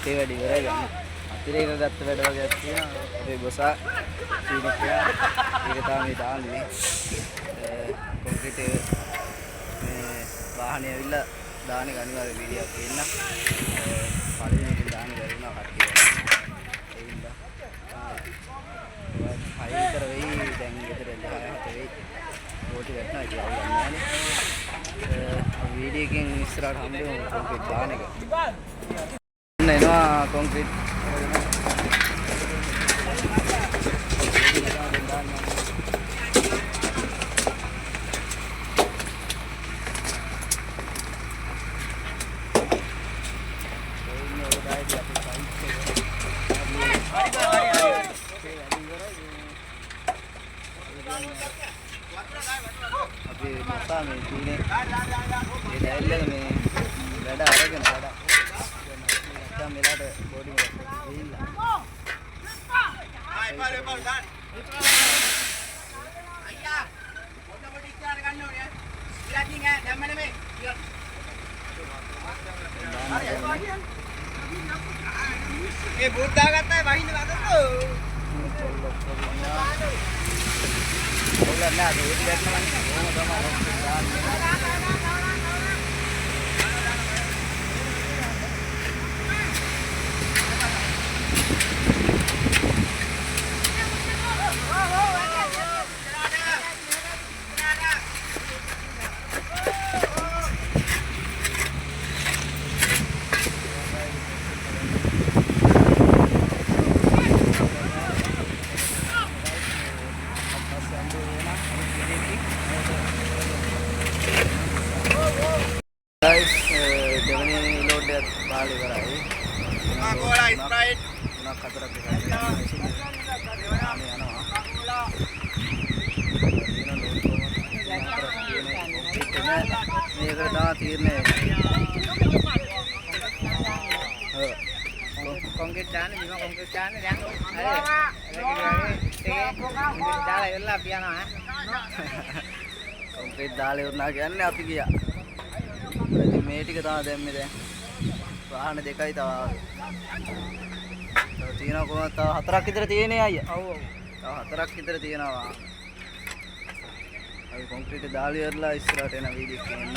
අපේ වැඩ ඉවරයි ගන්න. අතිරේක ගත්ත වැඩ වගේක් තියෙනවා. අපේ බොසා සීනිකයා ඒක තමයි දාන්නේ. කොන්ක්‍රීට් මේ වාහනේ ඇවිල්ලා දාන්නේ අනිවාර්ය වීඩියෝක් දෙන්න. පළවෙනි එක දාන්න බැරි වුණා කට්ටිය. ඒ හින්දා හයි විතර වෙයි දැන් ගෙදර 10:00 වෙයි. ඕටි වැටෙනවා කියලා ගන්නෑනේ. වීඩියෝ එකෙන් ඉස්සරහට හම්බෙමු කොන්ක්‍රීට් දාන එක. එනවා කොන්ක්‍රීට් අපි මතා මේ තියෙන්නේ ඒ ඩයිල් එක මේ වැඩ අරගෙන වැඩ දැන් මෙලට බෝඩි එක ගිහිල්ලා ආයි පාරේ පාර දාන්න අයියා පොඩ පොඩ ඉස්සරහට ගන්න ඕනේ ඉලක්කින් ඈ දැම්ම නෙමෙයි ඒ බෝඩ් දාගත්තා වහින්න වදෝ ඔයලා නෑ ඒක දැක්කම ඕන තමයි guys දෙවෙනි ලෝඩ් එක බාල ඉවරයි. කොලා ස්ප්‍රයිට් තුනක් හතරක් විතර යනවා. මේකට තමයි තීරණය. කොන්ක්‍රීට් දාන්නේ බිම කොන්ක්‍රීට් දාන්නේ දැන් හරි දාලා ඉවරලා අපි යනවා කොන්ක්‍රීට් දාලා ඉවරනා කියන්නේ අපි ගියා. ඉතින් මේ ටික තමයි දැම්මේ දැන්. වාහන දෙකයි තව තියෙනවා කොහොමද තව 4ක් විතර තියෙන්නේ අයියා. ඔව් ඔව්. තව 4ක් විතර තියෙනවා. අපි කොන්ක්‍රීට් දාලා ඉවරලා ඉස්සරහට එන වීඩියෝ එක එන්න.